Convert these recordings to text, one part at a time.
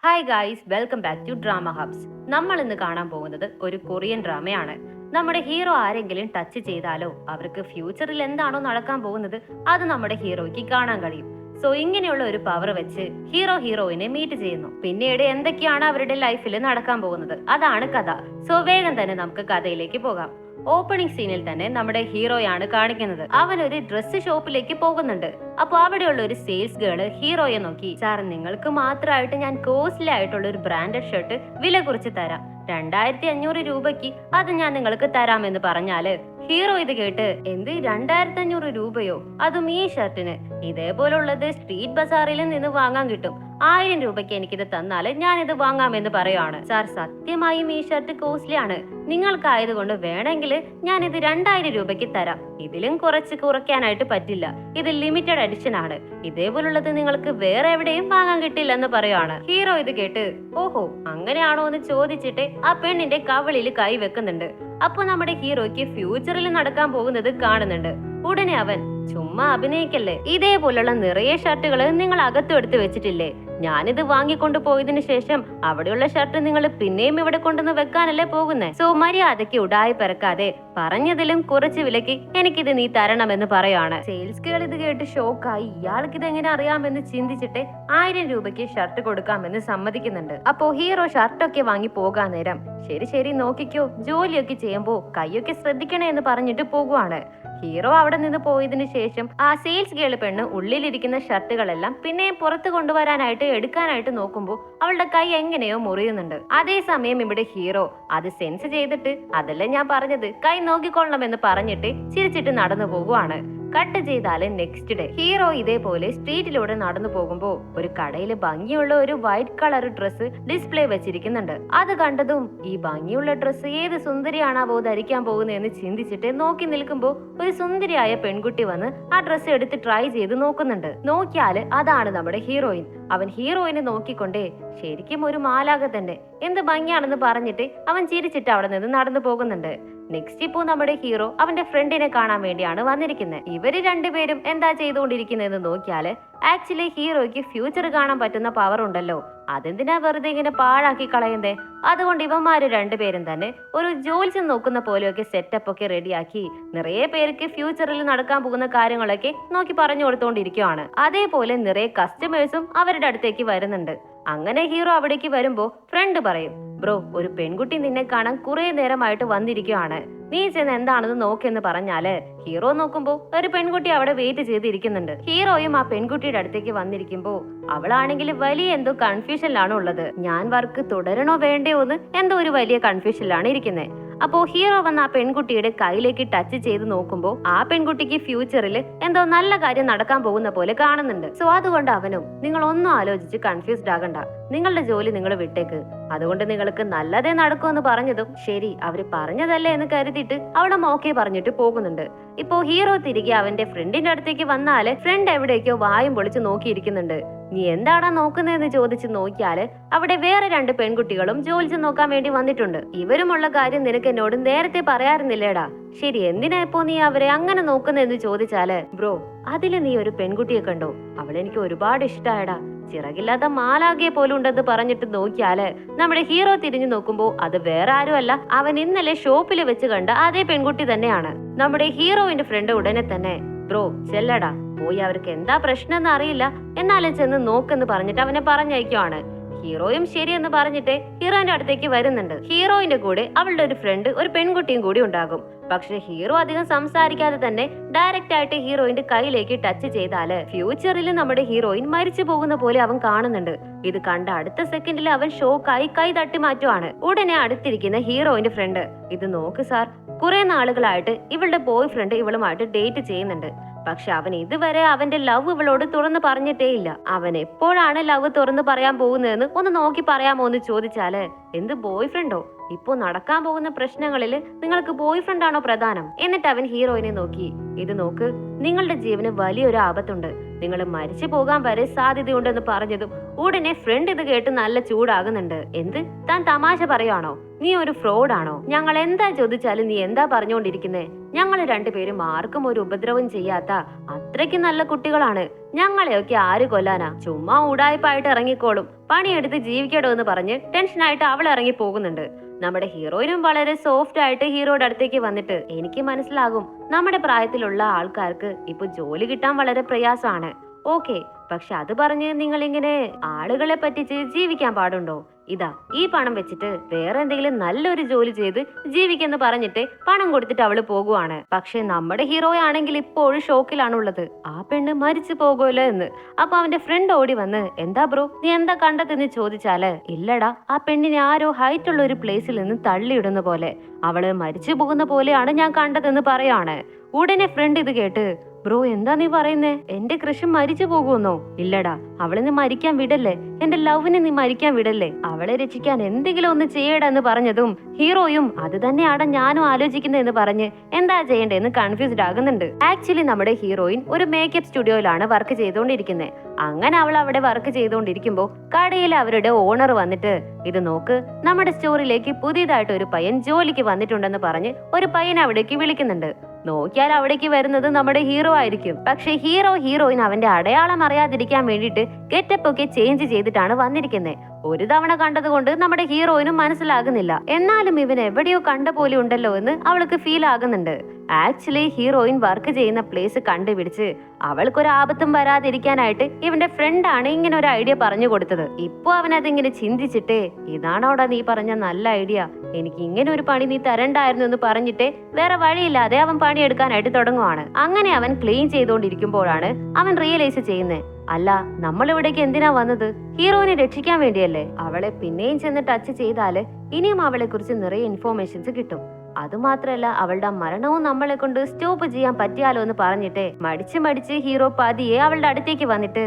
Hi guys, welcome back to drama hubs. നമ്മൾ ഇന്ന് കാണാൻ പോകുന്നത് ഒരു കൊറിയൻ ഡ്രാമയാണ്. നമ്മുടെ ഹീറോ ആരെങ്കിലും ടച്ച് ചെയ്താലോ അവർക്ക് ഫ്യൂച്ചറിൽ എന്താണോ നടക്കാൻ പോകുന്നത് അത് നമ്മുടെ ഹീറോയ്ക്ക് കാണാൻ കഴിയും. സോ ഇങ്ങനെയുള്ള ഒരു പവർ വെച്ച് ഹീറോയിനെ മീറ്റ് ചെയ്യുന്നു. പിന്നീട് എന്തൊക്കെയാണ് അവരുടെ ലൈഫിൽ നടക്കാൻ പോകുന്നത് അതാണ് കഥ. സോ വേഗം തന്നെ നമുക്ക് കഥയിലേക്ക് പോകാം. ഓപ്പണിംഗ് സീനിൽ തന്നെ നമ്മുടെ ഹീറോയാണ് കാണിക്കുന്നത്. അവൻ ഒരു ഡ്രസ് ഷോപ്പിലേക്ക് പോകുന്നുണ്ട്. അപ്പൊ അവിടെയുള്ള ഒരു സെയിൽസ് ഗേള് ഹീറോയെ നോക്കി, സാർ നിങ്ങൾക്ക് മാത്രമായിട്ട് ഞാൻ കോസ്റ്റ്ലി ആയിട്ടുള്ള ഒരു ബ്രാൻഡഡ് ഷർട്ട് വില കുറിച്ച് തരാം, 2500 രൂപയ്ക്ക് അത് ഞാൻ നിങ്ങൾക്ക് തരാമെന്ന് പറഞ്ഞാല് ഹീറോ ഇത് കേട്ട്, എന്ത് 2500 രൂപയോ, അതും ഈ ഷർട്ടിന്? ഇതേപോലുള്ളത് സ്ട്രീറ്റ് ബസാറിൽ നിന്ന് വാങ്ങാൻ കിട്ടും, 1000 രൂപയ്ക്ക് എനിക്കിത് തന്നാല് ഞാൻ ഇത് വാങ്ങാമെന്ന് പറയുവാണ്. സാർ സത്യമായും ഈ ഷർട്ട് കോസ്റ്റ്ലി ആണ്, നിങ്ങൾക്കായതുകൊണ്ട് വേണമെങ്കിൽ ഞാൻ ഇത് 2000 രൂപയ്ക്ക് തരാം, ഇതിലും കുറച്ച് കുറയ്ക്കാനായിട്ട് പറ്റില്ല, ഇത് ലിമിറ്റഡ് എഡിഷൻ ആണ്, ഇതേപോലുള്ളത് നിങ്ങൾക്ക് വേറെ എവിടെയും വാങ്ങാൻ കിട്ടില്ലെന്ന് പറയുവാണ്. ഹീറോ ഇത് കേട്ട്, ഓഹോ അങ്ങനെയാണോ എന്ന് ചോദിച്ചിട്ട് ആ പെണ്ണിന്റെ കവിളിൽ കൈ വെക്കുന്നുണ്ട്. അപ്പൊ നമ്മുടെ ഹീറോയ്ക്ക് ഫ്യൂച്ചറിൽ നടക്കാൻ പോകുന്നത് കാണുന്നുണ്ട്. ഉടനെ അവൻ, ചുമ്മാ അഭിനയിക്കല്ലേ, ഇതേപോലുള്ള നിറയെ ഷർട്ടുകള് നിങ്ങൾ അകത്തും എടുത്ത് വെച്ചിട്ടില്ലേ, ഞാനിത് വാങ്ങിക്കൊണ്ട് പോയതിനു ശേഷം അവിടെയുള്ള ഷർട്ട് നിങ്ങൾ പിന്നെയും ഇവിടെ കൊണ്ടുവന്ന് വെക്കാനല്ലേ പോകുന്നേ, സോ മര്യാദയ്ക്ക് ഉടായി പിറക്കാതെ പറഞ്ഞതിലും കുറച്ച് വിലക്ക് എനിക്കിത് നീ തരണമെന്ന് പറയാണ്. സെയിൽസ് ഗേൾ ഇത് കേട്ട് ഷോക്കായി, ഇയാൾക്ക് ഇത് എങ്ങനെ അറിയാമെന്ന് ചിന്തിച്ചിട്ട് 1000 രൂപയ്ക്ക് ഷർട്ട് കൊടുക്കാമെന്ന് സമ്മതിക്കുന്നുണ്ട്. അപ്പോ ഹീറോ ഷർട്ടൊക്കെ വാങ്ങി പോകാൻ നേരം, ശരി ശരി നോക്കിക്കോ, ജോലിയൊക്കെ ചെയ്യുമ്പോ കൈയൊക്കെ ശ്രദ്ധിക്കണേ എന്ന് പറഞ്ഞിട്ട് പോകുവാണ്. ഹീറോ അവിടെ നിന്ന് പോയതിനു ശേഷം ആ സെയിൽസ് ഗേൾ പെണ്ണ് ഉള്ളിലിരിക്കുന്ന ഷർട്ടുകളെല്ലാം പിന്നെയും പുറത്ത് കൊണ്ടുവരാനായിട്ട് എടുക്കാനായിട്ട് നോക്കുമ്പോൾ അവളുടെ കൈ എങ്ങനെയോ മുറിയുന്നുണ്ട്. അതേസമയം ഇവിടെ ഹീറോ അത് സെൻസ് ചെയ്തിട്ട്, അതല്ലേ ഞാൻ പറഞ്ഞത്, കൈ നോക്കിക്കൊള്ളണമെന്ന് പറഞ്ഞിട്ട് ചിരിച്ചിട്ട് നടന്നു പോകുവാണ്. കട്ട് ചെയ്താല് നെക്സ്റ്റ് ഡേ ഹീറോ ഇതേപോലെ സ്ട്രീറ്റിലൂടെ നടന്നു പോകുമ്പോ ഒരു കടയില് ഭംഗിയുള്ള ഒരു വൈറ്റ് കളർ ഡ്രസ്സ് ഡിസ്പ്ലേ വെച്ചിരിക്കുന്നുണ്ട്. അത് കണ്ടതും ഈ ഭംഗിയുള്ള ഡ്രസ്സ് ഏത് സുന്ദരിയാണാവോ ധരിക്കാൻ പോകുന്നതെന്ന് ചിന്തിച്ചിട്ട് നോക്കി നിൽക്കുമ്പോ ഒരു സുന്ദരിയായ പെൺകുട്ടി വന്ന് ആ ഡ്രസ്സ് എടുത്ത് ട്രൈ ചെയ്ത് നോക്കുന്നുണ്ട്. നോക്കിയാല് അതാണ് നമ്മുടെ ഹീറോയിൻ. അവൻ ഹീറോയിനെ നോക്കിക്കൊണ്ടേ, ശരിക്കും ഒരു മാലാക തന്നെ, എന്ത് ഭംഗിയാണെന്ന് പറഞ്ഞിട്ട് അവൻ ചിരിച്ചിട്ട് അവിടെ നിന്ന് നടന്നു പോകുന്നുണ്ട്. നെക്സ്റ്റ് ഇപ്പോ നമ്മുടെ ഹീറോ അവന്റെ ഫ്രണ്ടിനെ കാണാൻ വേണ്ടിയാണ് വന്നിരിക്കുന്നത്. ഇവര് രണ്ടുപേരും എന്താ ചെയ്തുകൊണ്ടിരിക്കുന്നതെന്ന് നോക്കിയാല് ആക്ച്വലി ഹീറോയ്ക്ക് ഫ്യൂച്ചർ കാണാൻ പറ്റുന്ന പവർ ഉണ്ടല്ലോ, അതെന്തിനാ വെറുതെ ഇങ്ങനെ പാഴാക്കി കളയുന്നേ. അതുകൊണ്ട് ഇവന്മാര് രണ്ടുപേരും തന്നെ ഒരു ജോലിച്ച് നോക്കുന്ന പോലെയൊക്കെ സെറ്റപ്പ് ഒക്കെ റെഡിയാക്കി നിറയെ പേർക്ക് ഫ്യൂച്ചറിൽ നടക്കാൻ പോകുന്ന കാര്യങ്ങളൊക്കെ നോക്കി പറഞ്ഞു കൊടുത്തോണ്ടിരിക്കുവാണ്. അതേപോലെ നിറയെ കസ്റ്റമേഴ്സും അവരുടെ അടുത്തേക്ക് വരുന്നുണ്ട്. അങ്ങനെ ഹീറോ അവിടേക്ക് വരുമ്പോ ഫ്രണ്ട് പറയും, ബ്രോ ഒരു പെൺകുട്ടി നിന്നെ കാണാൻ കുറെ നേരമായിട്ട് വന്നിരിക്കുവാണ്, നീ ചെന്ന് എന്താണെന്ന് നോക്കെന്ന് പറഞ്ഞാല് ഹീറോ നോക്കുമ്പോ ഒരു പെൺകുട്ടി അവിടെ വെയിറ്റ് ചെയ്തിരിക്കുന്നുണ്ട്. ഹീറോയും ആ പെൺകുട്ടിയുടെ അടുത്തേക്ക് വന്നിരിക്കുമ്പോ അവളാണെങ്കിൽ വലിയ എന്തോ കൺഫ്യൂഷനിലാണ് ഉള്ളത്. ഞാൻ വർക്ക് തുടരണോ വേണ്ടയോ എന്ന് എന്തോ ഒരു വലിയ കൺഫ്യൂഷനിലാണ് ഇരിക്കുന്നത്. അപ്പോ ഹീറോ വന്ന് ആ പെൺകുട്ടിയുടെ കയ്യിലേക്ക് ടച്ച് ചെയ്ത് നോക്കുമ്പോ ആ പെൺകുട്ടിക്ക് ഫ്യൂച്ചറിൽ എന്തോ നല്ല കാര്യം നടക്കാൻ പോകുന്ന പോലെ കാണുന്നുണ്ട്. സോ അതുകൊണ്ട് അവനും, നിങ്ങൾ ഒന്നും ആലോചിച്ച് കൺഫ്യൂസ്ഡ് ആകണ്ട, നിങ്ങളുടെ ജോലി നിങ്ങൾ വിട്ടേക്ക്, അതുകൊണ്ട് നിങ്ങൾക്ക് നല്ലതേ നടക്കുമെന്ന് പറഞ്ഞതും ശരി അവര് പറഞ്ഞതല്ലേ എന്ന് കരുതിയിട്ട് അവിടെ ഓക്കെ പറഞ്ഞിട്ട് പോകുന്നുണ്ട്. ഇപ്പോ ഹീറോ തിരികെ അവന്റെ ഫ്രണ്ടിന്റെ അടുത്തേക്ക് വന്നാല് ഫ്രണ്ട് എവിടേക്കോ വായും പൊളിച്ച് നോക്കിയിരിക്കുന്നുണ്ട്. നീ എന്താടാ നോക്കുന്നതെന്ന് ചോദിച്ച് നോക്കിയാല് അവിടെ വേറെ 2 പെൺകുട്ടികളും ജോലിച്ച് നോക്കാൻ വേണ്ടി വന്നിട്ടുണ്ട്. ഇവരുമുള്ള കാര്യം നിനക്ക് എന്നോട് നേരത്തെ പറയാറുന്നില്ലേടാ, ശരി എന്തിനാ ഇപ്പോ നീ അവരെ അങ്ങനെ നോക്കുന്നതെന്ന് ചോദിച്ചാല്, ബ്രോ അതില് നീ ഒരു പെൺകുട്ടിയെ കണ്ടോ, അവളെനിക്ക് ഒരുപാട് ഇഷ്ടായടാ, ചിറകില്ലാത്ത മാലാകെ പോലും ഉണ്ടെന്ന് പറഞ്ഞിട്ട് നോക്കിയാല് നമ്മുടെ ഹീറോ തിരിഞ്ഞു നോക്കുമ്പോ അത് വേറെ ആരുമല്ല, അവൻ ഇന്നലെ ഷോപ്പിൽ വെച്ച് കണ്ട അതേ പെൺകുട്ടി തന്നെയാണ്. നമ്മുടെ ഹീറോയിന്റെ ഫ്രണ്ട് ഉടനെ തന്നെ, ബ്രോ ചെല്ലടാ, പോയി അവർക്ക് എന്താ പ്രശ്നം എന്ന് അറിയില്ല, എന്നാലും ചെന്ന് നോക്കെന്ന് പറഞ്ഞിട്ട് അവനെ പറഞ്ഞയക്കുവാണ്. ഹീറോയും ശരിയെന്ന് പറഞ്ഞിട്ട് ഹീറോയിന്റെ അടുത്തേക്ക് വരുന്നുണ്ട്. ഹീറോയിന്റെ കൂടെ അവളുടെ ഒരു ഫ്രണ്ട്, ഒരു പെൺകുട്ടിയും കൂടി ഉണ്ടാകും. പക്ഷെ ഹീറോ അധികം സംസാരിക്കാതെ തന്നെ ഡയറക്റ്റ് ആയിട്ട് ഹീറോയിന്റെ കയ്യിലേക്ക് ടച്ച് ചെയ്താല് ഫ്യൂച്ചറിൽ നമ്മുടെ ഹീറോയിൻ മരിച്ചു പോകുന്ന പോലെ അവൻ കാണുന്നുണ്ട്. ഇത് കണ്ട അടുത്ത സെക്കൻഡിൽ അവൻ ഷോക്കായി കൈ തട്ടി മാറ്റുവാണ്. ഉടനെ അടുത്തിരിക്കുന്ന ഹീറോയിന്റെ ഫ്രണ്ട്, ഇത് നോക്ക് സാർ, കുറെ നാളുകളായിട്ട് ഇവളുടെ ബോയ് ഫ്രണ്ട് ഇവളുമായിട്ട് ഡേറ്റ് ചെയ്യുന്നുണ്ട്, പക്ഷെ അവൻ ഇതുവരെ അവന്റെ ലവ് ഇവളോട് തുറന്ന് പറഞ്ഞിട്ടേ ഇല്ല. അവൻ എപ്പോഴാണ് ലവ് തുറന്ന് പറയാൻ പോകുന്നതെന്ന് ഒന്ന് നോക്കി പറയാമോ എന്ന് ചോദിച്ചാല്, എന്ത് ബോയ് ഫ്രണ്ടോ, ഇപ്പോ നടക്കാൻ പോകുന്ന പ്രശ്നങ്ങളിൽ നിങ്ങൾക്ക് ബോയ് ഫ്രണ്ട് ആണോ പ്രധാനം? എന്നിട്ട് അവൻ ഹീറോയിനെ നോക്കി, ഇത് നോക്ക്, നിങ്ങളുടെ ജീവന് വലിയൊരു ആപത്തുണ്ട്, നിങ്ങൾ മരിച്ചു പോകാൻ വരെ സാധ്യതയുണ്ടെന്ന് പറഞ്ഞതും ഉടനെ ഫ്രണ്ട് ഇത് കേട്ട് നല്ല ചൂടാകുന്നുണ്ട്. എന്ത്, താൻ തമാശ പറയാണോ? നീ ഒരു ഫ്രോഡാണോ? ഞങ്ങൾ എന്താ ചോദിച്ചാലും നീ എന്താ പറഞ്ഞുകൊണ്ടിരിക്കുന്നേ? ഞങ്ങൾ രണ്ടുപേരും ആർക്കും ഒരു ഉപദ്രവം ചെയ്യാത്ത അത്രയ്ക്ക് നല്ല കുട്ടികളാണ്. ഞങ്ങളെയൊക്കെ ആര് കൊല്ലാനാ? ചുമ്മാ ഉടായ്പായിട്ട് ഇറങ്ങിക്കോളും, പണിയെടുത്ത് ജീവിക്കടോ എന്ന് പറഞ്ഞ് ടെൻഷനായിട്ട് അവൾ ഇറങ്ങി പോകുന്നുണ്ട്. നമ്മുടെ ഹീറോയിനും വളരെ സോഫ്റ്റ് ആയിട്ട് ഹീറോയുടെ അടുത്തേക്ക് വന്നിട്ട്, എനിക്ക് മനസ്സിലാകും നമ്മുടെ പ്രായത്തിലുള്ള ആൾക്കാർക്ക് ഇപ്പൊ ജോലി കിട്ടാൻ വളരെ പ്രയാസമാണ്. ഓക്കെ, പക്ഷെ അത് പറഞ്ഞ് നിങ്ങൾ ഇങ്ങനെ ആളുകളെ പറ്റിച്ച് ജീവിക്കാൻ പാടുണ്ടോ? ഇതാ ഈ പണം വെച്ചിട്ട് വേറെ എന്തെങ്കിലും നല്ലൊരു ജോലി ചെയ്ത് ജീവിക്കെന്ന് പറഞ്ഞിട്ട് പണം കൊടുത്തിട്ട് അവള് പോകുവാണ്. പക്ഷെ നമ്മുടെ ഹീറോയാണെങ്കിൽ ഇപ്പോഴും ഷോക്കിലാണുള്ളത്. ആ പെണ്ണ് മരിച്ചു പോകുമല്ലോ എന്ന്. അപ്പൊ അവന്റെ ഫ്രണ്ട് ഓടി വന്ന്, എന്താ ബ്രോ, നീ എന്താ കണ്ടതെന്ന് ചോദിച്ചാല്, ഇല്ലടാ, ആ പെണ്ണിനെ ആരോ ഹൈറ്റ് ഉള്ള ഒരു പ്ലേസിൽ നിന്ന് തള്ളിയിടുന്ന പോലെ, അവള് മരിച്ചു പോകുന്ന പോലെയാണ് ഞാൻ കണ്ടതെന്ന് പറയാണ്. ഉടനെ ഫ്രണ്ട് ഇത് കേട്ട്, ബ്രോ എന്താ നീ പറയുന്നേ? എന്റെ കൃഷി മരിച്ചു പോകുമെന്നോ? ഇല്ലടാ, അവളെ നീ മരിക്കാൻ വിടല്ലേ, എന്റെ ലവിനെ നീ മരിക്കാൻ വിടല്ലേ, അവളെ രക്ഷിക്കാൻ എന്തെങ്കിലും ഒന്ന് ചെയ്യടാ എന്ന് പറഞ്ഞതും ഹീറോയും അത് തന്നെയാണ് ഞാനും ആലോചിക്കുന്നത് എന്ന് പറഞ്ഞ് എന്താ ചെയ്യേണ്ടതെന്ന് കൺഫ്യൂസ്ഡ് ആകുന്നുണ്ട്. ആക്ച്വലി നമ്മുടെ ഹീറോയിൻ ഒരു മേക്കപ്പ് സ്റ്റുഡിയോയിലാണ് വർക്ക് ചെയ്തുകൊണ്ടിരിക്കുന്നത്. അങ്ങനെ അവൾ അവിടെ വർക്ക് ചെയ്തുകൊണ്ടിരിക്കുമ്പോൾ കടയിൽ അവരുടെ ഓണർ വന്നിട്ട്, ഇത് നോക്ക്, നമ്മുടെ സ്റ്റോറിലേക്ക് പുതിയതായിട്ട് ഒരു പയ്യൻ ജോലിക്ക് വന്നിട്ടുണ്ടെന്ന് പറഞ്ഞ് ഒരു പയ്യൻ അവിടേക്ക് വിളിക്കുന്നുണ്ട്. നോക്കിയാൽ അവിടേക്ക് വരുന്നത് നമ്മുടെ ഹീറോ ആയിരിക്കും. പക്ഷെ ഹീറോയിൻ അവന്റെ അടയാളം അറിയാതിരിക്കാൻ വേണ്ടിയിട്ട് ഗെറ്റപ്പ് ഒക്കെ ചേഞ്ച് ചെയ്തിട്ടാണ് വന്നിരിക്കുന്നത്. ഒരു തവണ കണ്ടതുകൊണ്ട് നമ്മുടെ ഹീറോയിനും മനസ്സിലാകുന്നില്ല. എന്നാലും ഇവൻ എവിടെയോ കണ്ട പോലെ ഉണ്ടല്ലോ എന്ന് അവൾക്ക് ഫീൽ ആകുന്നുണ്ട്. ആക്ച്വലി ഹീറോയിൻ വർക്ക് ചെയ്യുന്ന പ്ലേസ് കണ്ടുപിടിച്ച് അവൾക്കൊരു ആപത്തും വരാതിരിക്കാനായിട്ട് ഇവന്റെ ഫ്രണ്ടാണ് ഇങ്ങനെ ഒരു ഐഡിയ പറഞ്ഞു കൊടുത്തത്. ഇപ്പൊ അവൻ അതിങ്ങനെ ചിന്തിച്ചിട്ടേ, ഇതാണോടാ നീ പറഞ്ഞ നല്ല ഐഡിയ, എനിക്ക് ഇങ്ങനെ ഒരു പണി നീ തരണ്ടായിരുന്നു എന്ന് പറഞ്ഞിട്ട് വേറെ വഴിയില്ലാതെ അവൻ പണിയെടുക്കാനായിട്ട് തുടങ്ങുവാണ്. അങ്ങനെ അവൻ ക്ലീൻ ചെയ്തുകൊണ്ടിരിക്കുമ്പോഴാണ് അവൻ റിയലൈസ് ചെയ്യുന്നത്, അല്ല, നമ്മൾ ഇവിടേക്ക് എന്തിനാ വന്നത്? ഹീറോയിനെ രക്ഷിക്കാൻ വേണ്ടിയല്ലേ? അവളെ പിന്നെയും ചെന്ന് ടച്ച് ചെയ്താല് ഇനിയും അവളെ കുറിച്ച് നിറയെ ഇൻഫോർമേഷൻസ് കിട്ടും. അതുമാത്രല്ല, അവളുടെ മരണവും നമ്മളെ കൊണ്ട് സ്റ്റോപ്പ് ചെയ്യാൻ പറ്റിയാലോ എന്ന് പറഞ്ഞിട്ട് മടിച്ച് ഹീറോ പതിയെ അവളുടെ അടുത്തേക്ക് വന്നിട്ട്,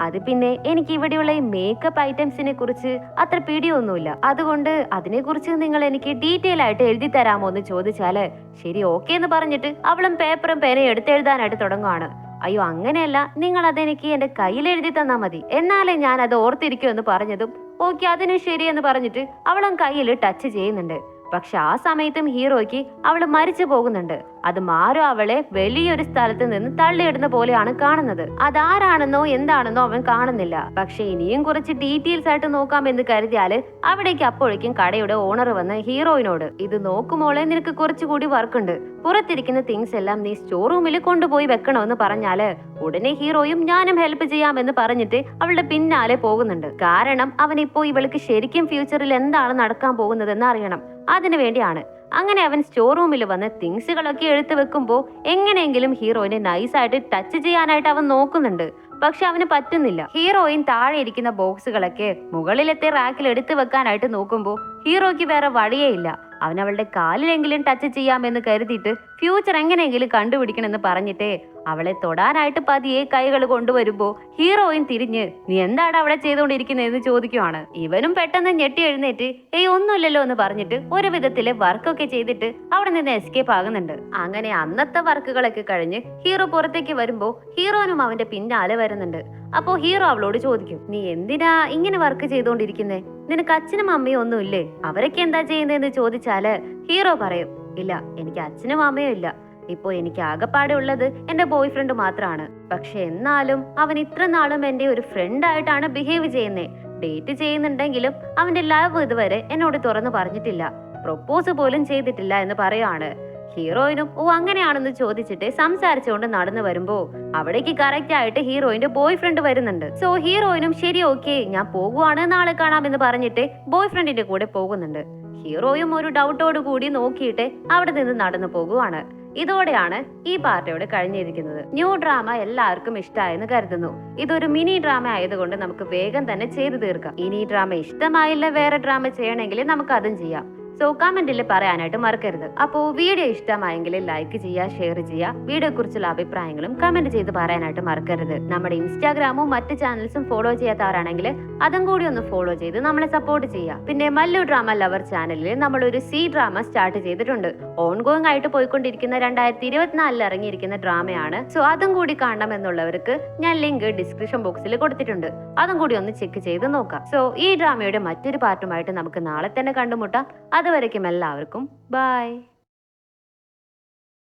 അത് പിന്നെ എനിക്ക് ഇവിടെയുള്ള ഈ മേക്കപ്പ് ഐറ്റംസിനെ കുറിച്ച് അത്ര പിടിയൊന്നുമില്ല, അതുകൊണ്ട് അതിനെ കുറിച്ച് നിങ്ങൾ എനിക്ക് ഡീറ്റെയിൽ ആയിട്ട് എഴുതി തരാമോ എന്ന് ചോദിച്ചാല് ശരി ഓക്കെ എന്ന് പറഞ്ഞിട്ട് അവളും പേപ്പറും പേനയും എടുത്തെഴുതാനായിട്ട് തുടങ്ങുവാണ്. അയ്യോ അങ്ങനെയല്ല, നിങ്ങൾ അതെനിക്ക് എന്റെ കയ്യിൽ എഴുതി തന്നാ മതി, എന്നാലേ ഞാൻ അത് ഓർത്തിരിക്കൂ എന്ന് പറഞ്ഞതും ഓക്കെ അതിന് ശരിയെന്ന് പറഞ്ഞിട്ട് അവളും കയ്യിൽ ടച്ച് ചെയ്യുന്നുണ്ട്. പക്ഷെ ആ സമയത്തും ഹീറോയ്ക്ക് അവള് മരിച്ചു പോകുന്നുണ്ട്. അത് മാരോ അവളെ വലിയൊരു സ്ഥലത്ത് നിന്ന് തള്ളിയിടുന്ന പോലെയാണ് കാണുന്നത്. അതാരാണെന്നോ എന്താണെന്നോ അവൻ കാണുന്നില്ല. പക്ഷെ ഇനിയും കുറച്ച് ഡീറ്റെയിൽസ് ആയിട്ട് നോക്കാമെന്ന് കരുതിയാല് അവിടേക്ക് അപ്പോഴേക്കും കടയുടെ ഓണർ വന്ന് ഹീറോയിനോട്, ഇത് നോക്കുമോളെ, നിനക്ക് കുറച്ചുകൂടി വർക്കുണ്ട്, പുറത്തിരിക്കുന്ന തിങ്സ് എല്ലാം നീ സ്റ്റോർ റൂമിൽ കൊണ്ടുപോയി വെക്കണമെന്ന് പറഞ്ഞാല് ഉടനെ ഹീറോയും ഞാനും ഹെൽപ്പ് ചെയ്യാമെന്ന് പറഞ്ഞിട്ട് അവളുടെ പിന്നാലെ പോകുന്നുണ്ട്. കാരണം അവൻ ഇപ്പോ ഇവൾക്ക് ശരിക്കും ഫ്യൂച്ചറിൽ എന്താണ് നടക്കാൻ പോകുന്നതെന്ന് അറിയണം, അതിനു വേണ്ടിയാണ്. അങ്ങനെ അവൻ സ്റ്റോർ റൂമിൽ വന്ന് തിങ്സുകളൊക്കെ എടുത്തു വെക്കുമ്പോൾ എങ്ങനെയെങ്കിലും ഹീറോയിനെ നൈസായിട്ട് ടച്ച് ചെയ്യാനായിട്ട് അവൻ നോക്കുന്നുണ്ട്. പക്ഷെ അവന് പറ്റുന്നില്ല. ഹീറോയിൻ താഴെ ഇരിക്കുന്ന ബോക്സുകളൊക്കെ മുകളിലത്തെ റാക്കിൽ എടുത്തു വെക്കാനായിട്ട് നോക്കുമ്പോൾ ഹീറോയ്ക്ക് വേറെ വഴിയേ ഇല്ല. അവൻ അവളുടെ കാലിലെങ്കിലും ടച്ച് ചെയ്യാമെന്ന് കരുതിയിട്ട് ഫ്യൂച്ചർ എങ്ങനെയെങ്കിലും കണ്ടുപിടിക്കണമെന്ന് പറഞ്ഞിട്ടേ അവളെ തൊടാനായിട്ട് പതിയെ കൈകൾ കൊണ്ടുവരുമ്പോ ഹീറോയിൻ തിരിഞ്ഞ്, നീ എന്താണ് അവിടെ ചെയ്തുകൊണ്ടിരിക്കുന്നതെന്ന് ചോദിക്കുവാണ്. ഇവനും പെട്ടെന്ന് ഞെട്ടി എഴുന്നേറ്റ്, ഒന്നുമില്ലല്ലോ എന്ന് പറഞ്ഞിട്ട് ഒരു വിധത്തിലെ വർക്കൊക്കെ ചെയ്തിട്ട് അവിടെ നിന്ന് എസ്കേപ്പ് ആകുന്നുണ്ട്. അങ്ങനെ അന്നത്തെ വർക്കുകളൊക്കെ കഴിഞ്ഞ് ഹീറോ പുറത്തേക്ക് വരുമ്പോ ഹീറോനും അവന്റെ പിന്നാലെ വരുന്നുണ്ട്. അപ്പോ ഹീറോ അവളോട് ചോദിക്കും, നീ എന്തിനാ ഇങ്ങനെ വർക്ക് ചെയ്തുകൊണ്ടിരിക്കുന്നേ? നിനക്ക് അച്ഛനും അമ്മയും ഒന്നും ഇല്ലേ? അവരൊക്കെ എന്താ ചെയ്യുന്നതെന്ന് ചോദിച്ചാല് ഹീറോ പറയും, ഇല്ല, എനിക്ക് അച്ഛനും അമ്മയും ഇല്ല, ഇപ്പോ എനിക്ക് ആകെപ്പാടെ ഉള്ളത് എന്റെ ബോയ് ഫ്രണ്ട് മാത്രമാണ്. പക്ഷെ എന്നാലും അവൻ ഇത്ര നാളും എന്റെ ഒരു ഫ്രണ്ട് ആയിട്ടാണ് ബിഹേവ് ചെയ്യുന്നേ. ഡേറ്റ് ചെയ്യുന്നുണ്ടെങ്കിലും അവന്റെ ലവ് ഇതുവരെ എന്നോട് തുറന്നു പറഞ്ഞിട്ടില്ല, പ്രൊപ്പോസ് പോലും ചെയ്തിട്ടില്ല എന്ന് പറയാണ്. ഹീറോയിനും ഓ അങ്ങനെയാണെന്ന് ചോദിച്ചിട്ട് സംസാരിച്ചുകൊണ്ട് നടന്നു വരുമ്പോ അവിടേക്ക് കറക്റ്റ് ആയിട്ട് ഹീറോയിന്റെ ബോയ് ഫ്രണ്ട് വരുന്നുണ്ട്. സോ ഹീറോയിനും ശരി ഓക്കെ ഞാൻ പോകുവാണ്, നാളെ കാണാമെന്ന് പറഞ്ഞിട്ട് ബോയ് ഫ്രണ്ടിന്റെ കൂടെ പോകുന്നുണ്ട്. ഹീറോയും ഒരു ഡൗട്ടോട് കൂടി നോക്കിയിട്ട് അവിടെ നിന്ന് നടന്നു പോകുവാണ്. ഇതോടെയാണ് ഈ പാർട്ടിയോട് കഴിഞ്ഞിരിക്കുന്നത്. ന്യൂ ഡ്രാമ എല്ലാവർക്കും ഇഷ്ടമായെന്ന് കരുതുന്നു. ഇതൊരു മിനി ഡ്രാമ ആയതുകൊണ്ട് നമുക്ക് വേഗം തന്നെ ചെയ്തു തീർക്കാം. ഇനി ഈ ഡ്രാമ ഇഷ്ടമായില്ല, വേറെ ഡ്രാമ ചെയ്യണമെങ്കിൽ നമുക്ക് അതും ചെയ്യാം. സോ കമന്റിൽ പറയാനായിട്ട് മറക്കരുത്. അപ്പോൾ വീഡിയോ ഇഷ്ടമായെങ്കിൽ ലൈക്ക് ചെയ്യുക, ഷെയർ ചെയ്യുക. വീഡിയോ കുറിച്ചുള്ള അഭിപ്രായങ്ങളും കമന്റ് ചെയ്ത് പറയാനായിട്ട് മറക്കരുത്. നമ്മുടെ ഇൻസ്റ്റാഗ്രാമും മറ്റ് ചാനൽസും ഫോളോ ചെയ്യാത്തവരാണെങ്കിൽ അതും കൂടി ഒന്ന് ഫോളോ ചെയ്ത് നമ്മളെ സപ്പോർട്ട് ചെയ്യുക. പിന്നെ മല്ലു ഡ്രാമ ലവർ ചാനലിൽ നമ്മൾ ഒരു സി ഡ്രാമ സ്റ്റാർട്ട് ചെയ്തിട്ടുണ്ട്. ഓൺഗോയിങ് ആയിട്ട് പോയിക്കൊണ്ടിരിക്കുന്ന 2024 ഇറങ്ങിയിരിക്കുന്ന ഡ്രാമയാണ്. സോ അതും കൂടി കാണണം എന്നുള്ളവർക്ക് ഞാൻ ലിങ്ക് ഡിസ്ക്രിപ്ഷൻ ബോക്സിൽ കൊടുത്തിട്ടുണ്ട്. അതും കൂടി ഒന്ന് ചെക്ക് ചെയ്ത് നോക്കാം. സോ ഈ ഡ്രാമയുടെ മറ്റൊരു പാർട്ടുമായിട്ട് നമുക്ക് നാളെ തന്നെ കണ്ടുമുട്ടാം. അതുവരയ്ക്കും എല്ലാവർക്കും ബൈ.